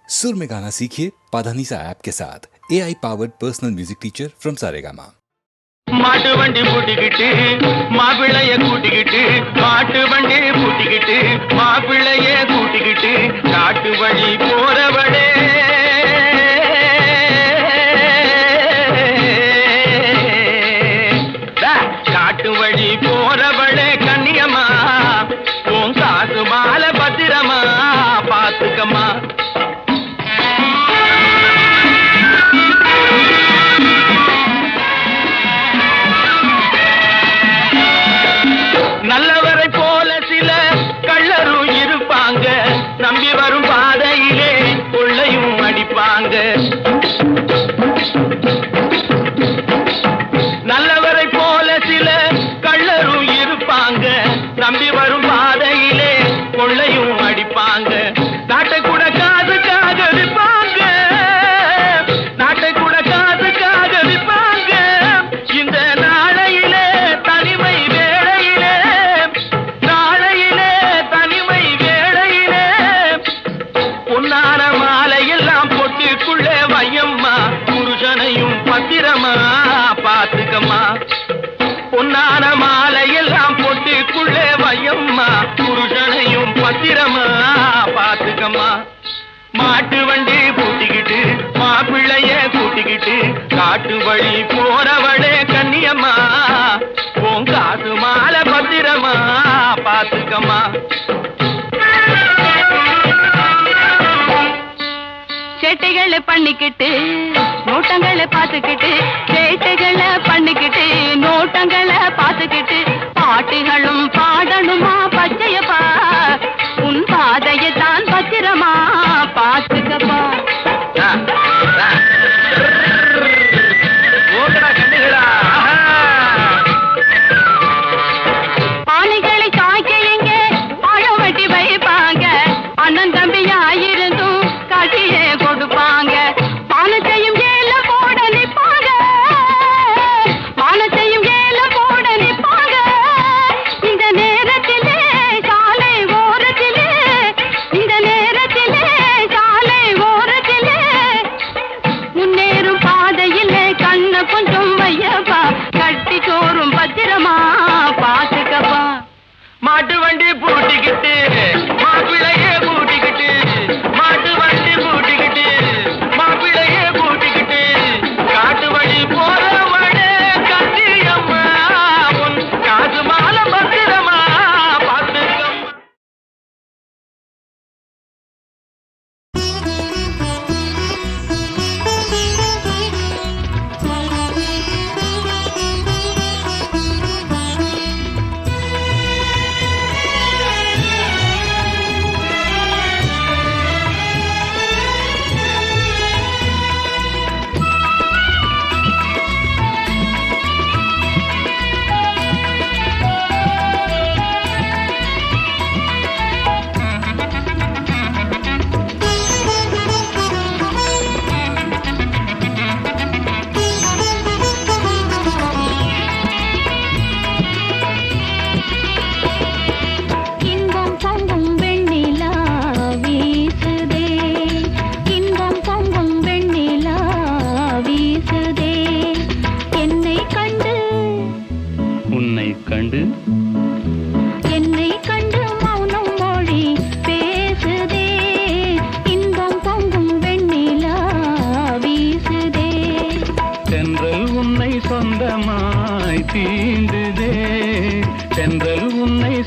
सुर में गाना सीखिए पाधानीसा ऐप के साथ AI powered personal music teacher from Saregama. மாட்டு வண்டி பூட்டிக்கிட்டு மாப்பிள்ளைய கூட்டிக்கிட்டு மாட்டு வண்டி பூட்டிக்கிட்டு மாப்பிள்ளைய கூட்டிக்கிட்டு காட்டு வழி போறவளே காட்டு வழி போறவளே கண்ணியம்மா உன் காசு மாலை பத்திரமா பாத்துக்கம்மா. நல்லவரை போல சில கள்ளரும் இருப்பாங்க, நம்பி வரும் பாதையிலே கொள்ளையும் அடிப்பாங்க. நல்லவரை போல சில கள்ளரும் இருப்பாங்க, நம்பி வரும் பாதையிலே கொள்ளையும் அடிப்பாங்க. நாட்டை கூட காதுக்காக விற்பாங்க, நாட்டை கூட காதுக்காக விற்பாங்க. இந்த நாளையிலே தனிமை பத்திரமா பாத்துக்கம்மா. பொன்னான மாலையெல்லாம் பொட்டுக்குள்ளே வையம்மா, புருஷனையும் பத்திரமா பாத்துக்கம்மா. மாட்டு வண்டி பூட்டிக்கிட்டு மாப்பிள்ளைய கூட்டிக்கிட்டு காட்டு வழி போறவளே கண்ணியம்மா உன் காசு மாலை பத்திரமா பாத்துக்கம்மா. சேட்டைகளை பண்ணிக்கிட்டு நோட்டங்களை பார்த்துக்கிட்டு, சேட்டைகளை பண்ணிக்கிட்டு நோட்டங்களை பார்த்துக்கிட்டு, பாட்டுகளும் பாடணுமா பச்சையப்பா, உன் பாதையை தான் பத்திரமா பார்த்துக்கப்பா. பானைகளை காய்க்க எங்க பழம் வெட்டி வைப்பாங்க, அண்ணன் தம்பியாயிருந்தும் காட்டியே கொடுப்பாங்க. பானத்தையும் ஏல போட நிப்பாங்க, பானத்தையும் ஏல போட நிப்பாங்க. இந்த நேரத்திலே சாலை ஓரத்திலே, இந்த நேரத்திலே சாலை ஓரத்திலே முன்னேறும் பாதையிலே கண்ண கொஞ்சம் வையப்பா, கட்டி சோறும் பத்திரமா பாத்துக்கப்பா. மாட்டு வண்டி பூட்டிக்கிட்டு மாப்பிள்ளையே பூட்டிக்கிட்டு, மாட்டு வண்டி பூட்டிக்கிட்டு மாப்பிள்ளையே பூட்டிக்கிட்டு காட்டு வழி போறவளே கண்ணியம்மா உன் காசு மாலை பத்திரமா பாத்துக்கம்மா.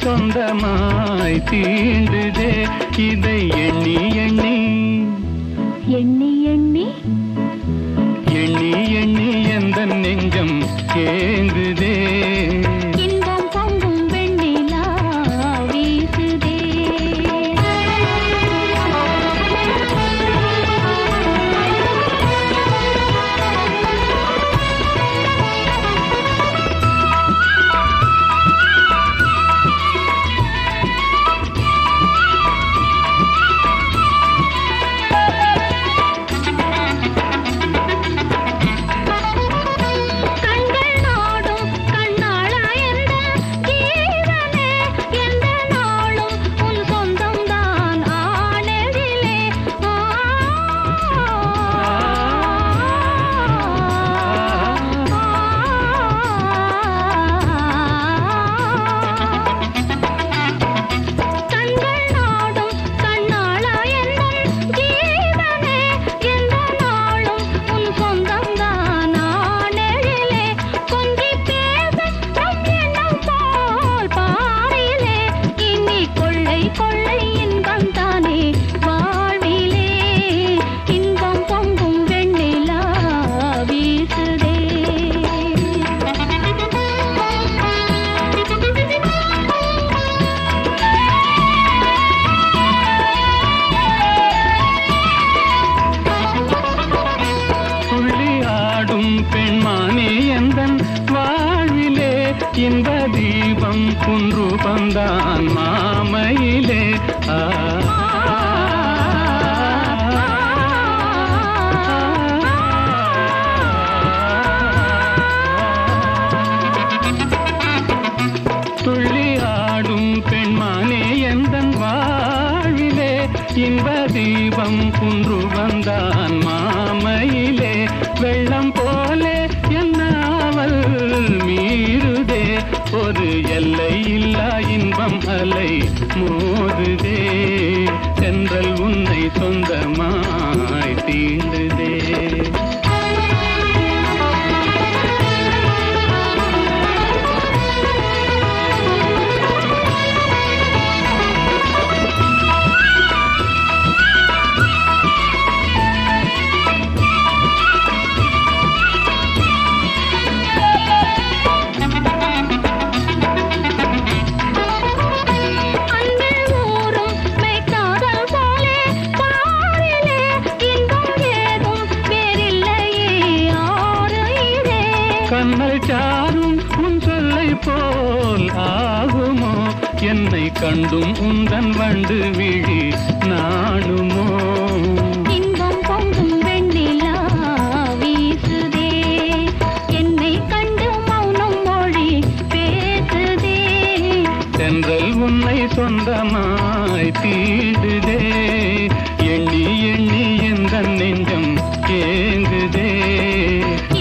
சொந்தமாய் தீண்டுதே, இதை எண்ணி எண்ணி எண்ணி எண்ணி எண்ணி எண்ணி எந்த நெஞ்சம் கேங்குதே. இன்பம் பொங்கும் வெண்ணிலா வீசுதே. தீபம் குன்று வந்தான் மாமையிலே வெள்ளம் போலே என்னாவல் மீறுதே ஒரு எல்லை இல்லா இன்பம் அலை மோதுதே சென்றல் உன்னை சொந்தமாய் தீண்டுதே கண்ணல் சாரும் உன் சொல்லை போல் ஆகுமோ என்னை கண்டும் உந்தன் வண்டு விழி நாணுமோ இன்பம் பொங்கும் வெண்ணிலா வீசுதே என்னை கண்டு மௌனம் மொழி பேசுதே சென்றல் உன்னை சொந்தமாய் தீடுதே எண்ணி எண்ணி எந்த நெஞ்சம் ஏங்குதே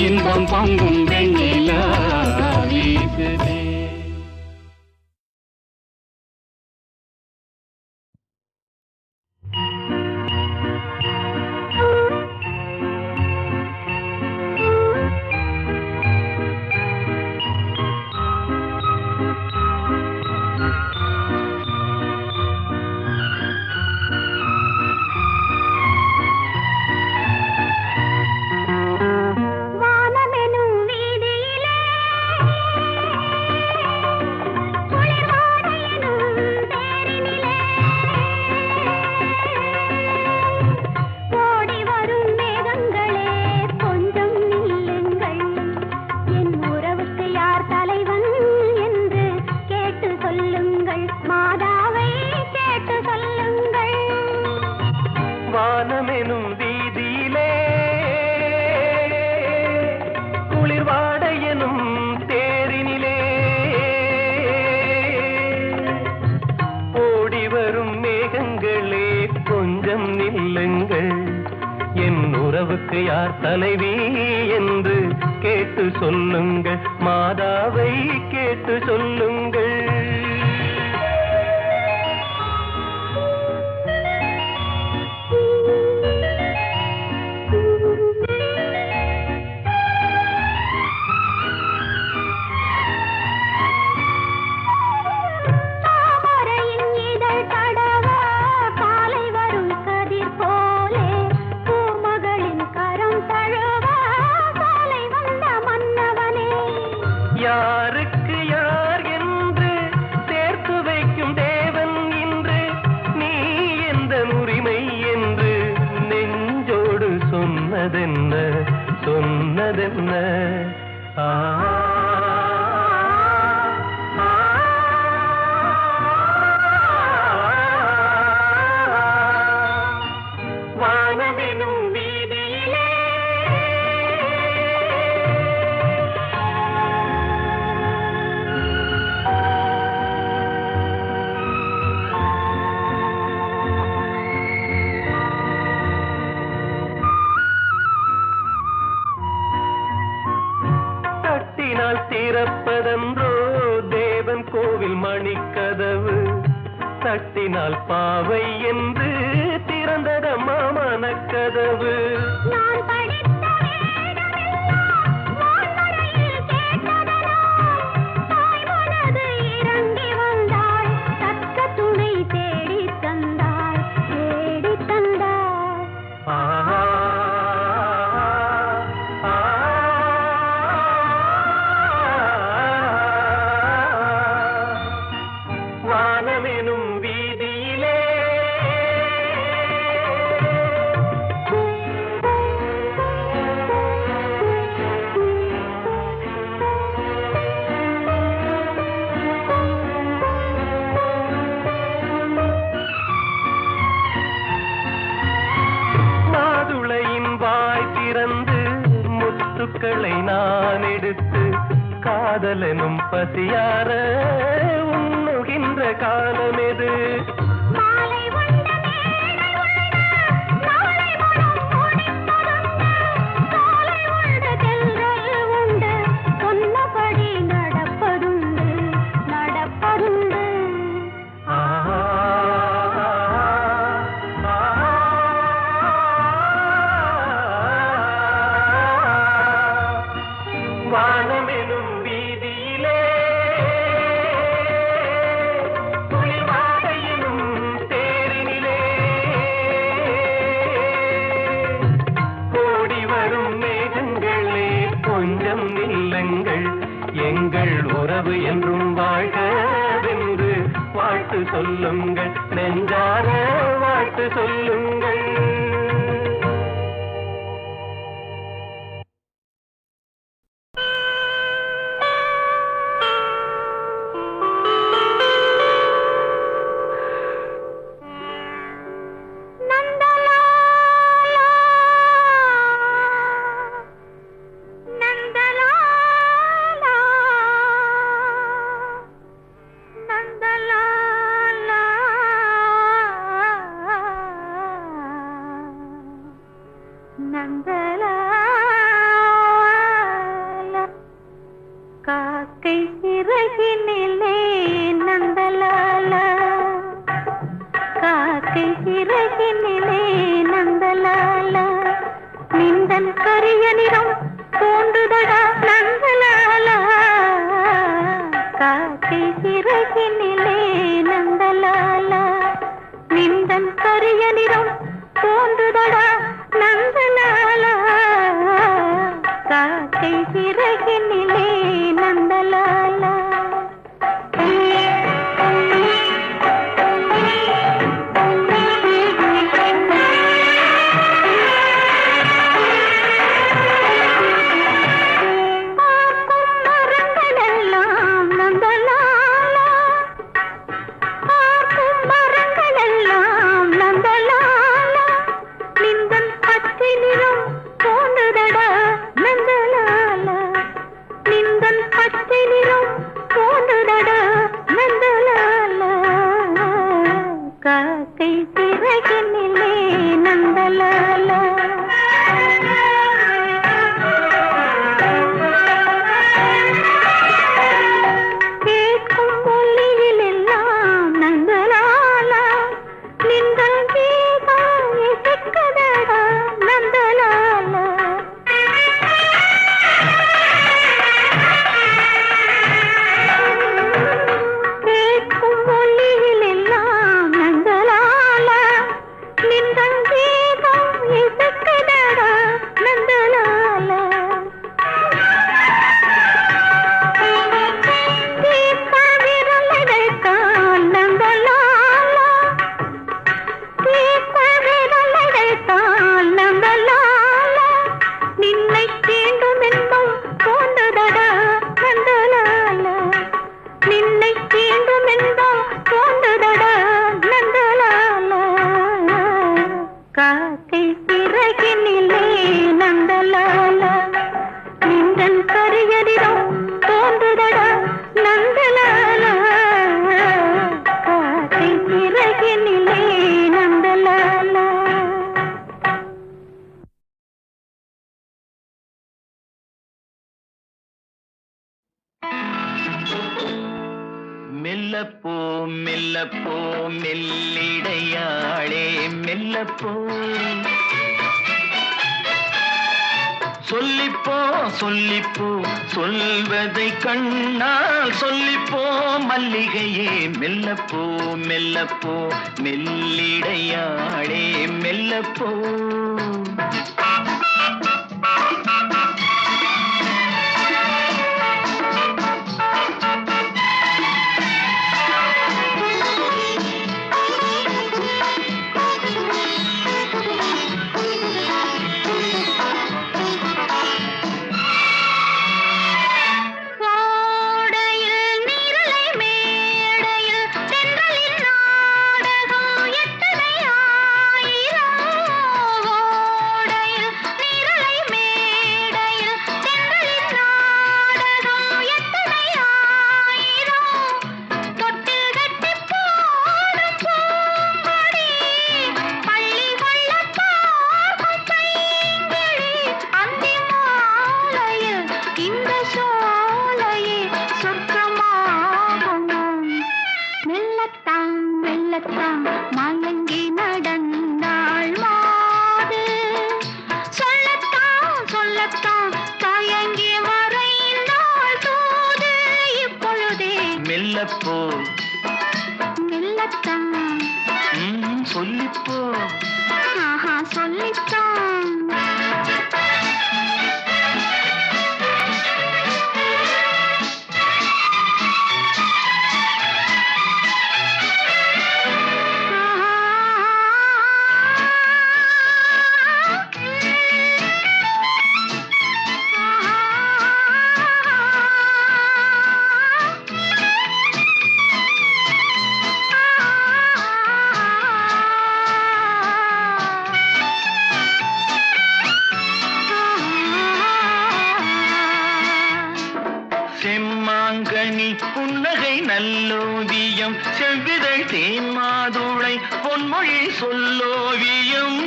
இன்பம் பொங்கும் வெண்ணிலா வீசுதே வானமெனும் வீதியிலே குளிர்வாடையெனும் தேரினிலே ஓடி வரும் மேகங்களே கொஞ்சம் நில்லுங்கள் என் உறவுக்கு யார் தலைவன் என்று கேட்டு சொல்லுங்கள் மாதாவை கேட்டு சொல்லுங்கள் வானமெனும் வீதியிலே குளிர்வாடையெனும் தேரினிலே ஓடி வரும் மேகங்களே கொஞ்சம் நில்லுங்கள் என் உறவுக்கு யார் தலைவி என்று கேட்டு சொல்லுங்கள் மாதாவை கேட்டு சொல்லுங்கள் தாமரையின் இதழ் தடவ காலை வரும் கதிர் போலே பூமகளின் கரம் தழுவ காலை வந்த மன்னவனே யாருக்கு யார் என்று சேர்த்து வைக்கும் தேவன் இன்று நீ எந்த உரிமை என்று நெஞ்சோடு சொன்னதென்ன சொன்னதென்ன ஆ வானமெனும் வீதியிலே தட்டினால் திறப்பதென்றோ தேவன் கோவில் மணிக்கதவு தட்டினால் பாவை என்று திறந்ததம்மா மனக்கதவு நான் படித்த வேதமெல்லாம் வான்மறையில் கேட்டதெல்லாம் தாய் மனது இறங்கி வந்தாள் தக்க துணை தேடித் தந்தாள் தேடித் தந்தாள் ஆ வானமெனும் வீதியிலே மாதுளையின் வாய் திறந்து முத்துக்களை நான் எடுத்து காதலெனும் பசியார உண்ணுகின்ற காலமெது மாலை உண்ட மேடை உள்ள உறவு என்றும் வாழ்கவென்று வாழ்த்து சொல்லுங்கள், நெஞ்சார வாழ்த்து சொல்லுங்கள். காக்கை சிறகினிலே நந்தலாலா, காக்கை சிறகினிலே நந்தலாலா, நிந்தன் கரிய நிறம் தோன்றுதடா நந்தலாலா, காக்கை சிறகினிலே நந்தலாலா, நிந்தன் கரிய நிறம் தோன்றுதடா நந்தலாலா, காக்கை சிறகினிலே நந்தலாலா. காக்கை சிறகினிலே நந்தலாலா. கேட்கும் ஒலியில் எல்லாம் நந்தலாலா, நின்றல் கீதம் இசைக்குதடா நந்தலாலா. கேட்கும் ஒலியில் எல்லாம் நந்தலாலா, நின்றல் கீதம் இசைக்குதடா நந்தலாலா. தீர்த்த விரலடைத்தான் நந்தலாலா, தீர்த்த விரலடைத்தான் நந்தலாலா, நின்னை தீண்டும் இன்பம் தோன்றுதடா நந்தலாலா, நின்னை தீண்டும் இன்பம் தோன்றுதடா நந்தலாலா. காக்கை சிறகினிலே நந்தலாலா, நின்றன் கரியரிடம் தோன்றுதடா நந்தலாலா, காக்கை சிறகினிலே நந்தலாலா. மெல்லப்போ மெல்லப்போ மெல்லிடையாளே மெல்லப்போ, சொல்லிப்போ சொல்லிப்போ சொல்வதை கண்ணால் சொல்லிப்போ மல்லிகையே, மெல்லப்போ மெல்லப்போ மெல்லிடையாளே மெல்லப்போ. ஓடையில் நீரலை மேடையில் தென்றலின் நாடகம் எத்தனை ஆயிரம், ஓடையில் நீரலை மேடையில் தென்றலின் நாடகம் எத்தனை ஆயிரம், தொட்டில் கட்டிப் போடும் பூங்கொடி, பள்ளி கொள்ளப் பார்க்கும் பைங்கிளி, அந்தி மாலையில் இந்த சோலையே சொர்க்கமாகும். மெல்லத்தான் மெல்லத்தான் மயங்கி நடந்தாள் மாது, சொல்லத்தான் சொல்லத்தான் தயங்கி மறைந்தாள் தூது, இப்பொழுதே மெல்லப்போ மெல்லத்தான் சொல்லிப்போ. ஆஹா சொல்லித்தான். சொல்லோவியம்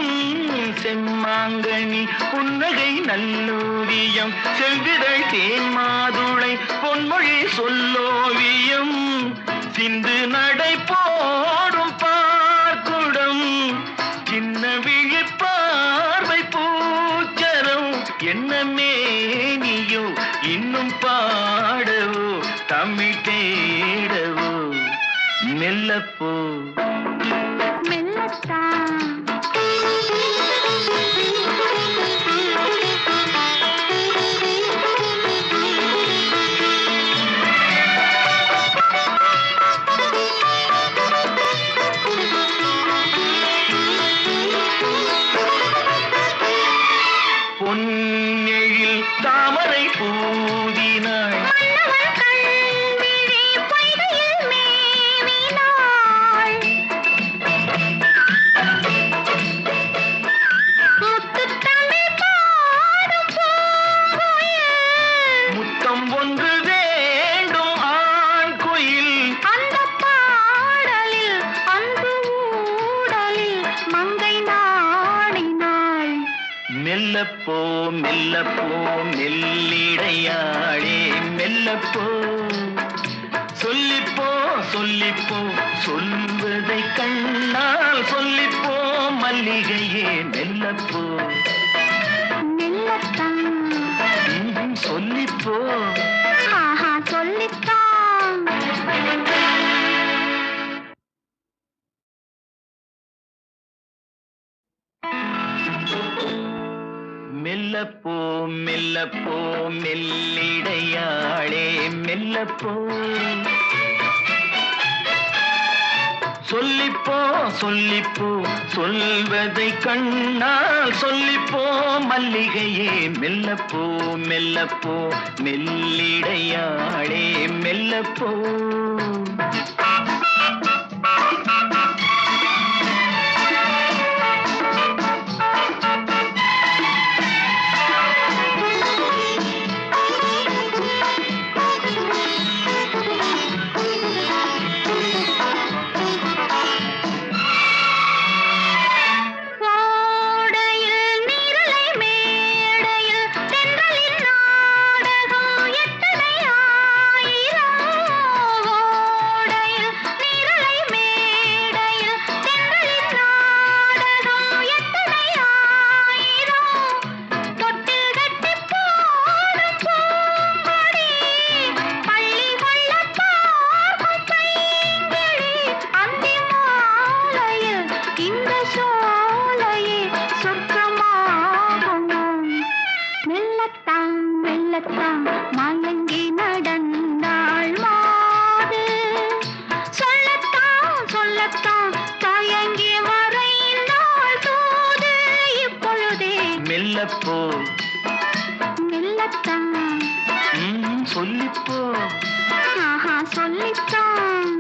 செம்மாங்கனி புன்னகை நல்லோவியம் செவ்விதழ் தேன் மாதுளை பொன்மொழி சொல்லோவியம் சிந்து நடை போடும் பார்க்குடம் சின்ன விழிப்பார்வை பூச்சரம் என்ன மேனியோ இன்னும் பாடவோ தமிழ் தேடவோ மெல்லப்போ மெல்லத்தான் பொன்னெழில் தாமரை பூதினாள் மன்னவன் கண்விழி பொய்கையில் மேவினாள். முத்துத்தமிழ் பாடும் பூங்குயில். முத்தம் ஒன்று வேண்டும் ஆண் குயில் அந்தப் பாடலில் அன்பு ஊடலில் மங்கை நாடினாள். மெல்லப்போ மெல்லப்போ மெல்லிடையாளே மெல்லப்போ சொல்லிப்போ சொல்லிப்போ சொல்வதை கண்ணால் சொல்லிப்போ மல்லிகையே மெல்லப்போ மெல்லத்தான் சொல்லிப்போ ஆஹா சொல்லித்தான் மெல்லப்போ மெல்லப்போ மெல்லிடையாளே மெல்லப்போ சொல்லிப்போ சொல்லிப்போ சொல்வதை கண்ணால் சொல்லிப்போ மல்லிகையே மெல்லப்போ மெல்லப்போ மெல்லிடையாளே மெல்லப்போ ஓடையில் நீரலை மேடையில் தென்றலின் நாடகம் எத்தனை ஆயிரம். ஓடையில் நீரலை மேடையில் தென்றலின் நாடகம் எத்தனை ஆயிரம். தொட்டில் கட்டிப் போடும் பூங்கொடி பள்ளி கொள்ளப் பார்க்கும் பைங்கிளி அந்தி மாலையில் இந்த சோலையே சொர்க்கமாகும். மெல்லத்தான் மெல்லத்தான் மயங்கி நடந்தாள் மாது. சொல்லத்தான் சொல்லத்தான் தயங்கி மறைந்தாள் தூது. இப்பொழுதே மெல்லப்போ மெல்லத்தான் சொல்லிப்போ ஆஹா சொல்லித்தான்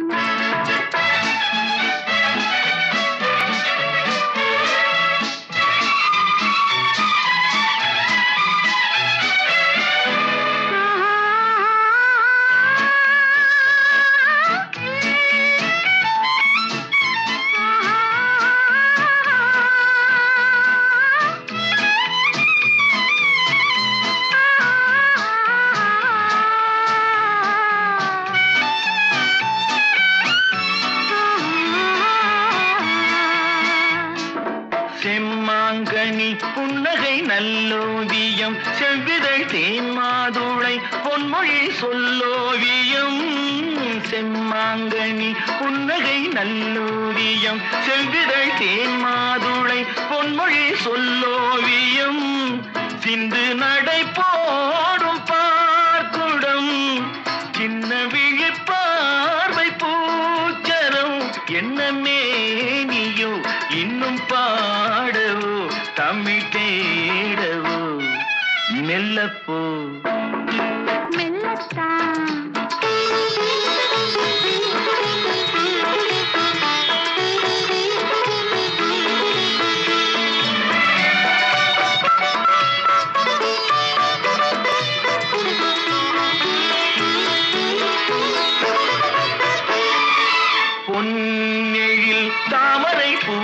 செம்மாங்கனி புன்னகை நல்லோவியம் செவ்விதழ் தேன் மாதுளை பொன்மொழி சொல்லோவியம் செம்மாங்கனி புன்னகை நல்லோவியம் செவ்விதழ் தேன் மாதுளை பொன்மொழி சொல்லோவியம் சிந்து நடை போடும் பார்க்குடம் சின்ன விழிப்பார்வை பூச்சரம் என்ன மேனியோ இன்னும் பாடவோ தமிழ் தேடவோ மெல்லப்போ மெல்லத்தான் பொன்னெழில் தாமரை பூ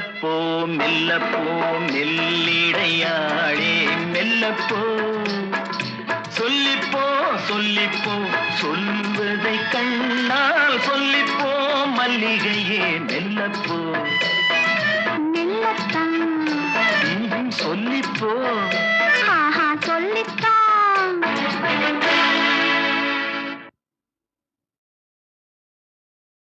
மெல்லப்போ மெல்லப்போ மெல்லிடையாளே மெல்லப்போ சொல்லிப்போ சொல்லிப்போ சொல்வதை கண்ணால் சொல்லிப்போ மல்லிகையே மெல்லப்போ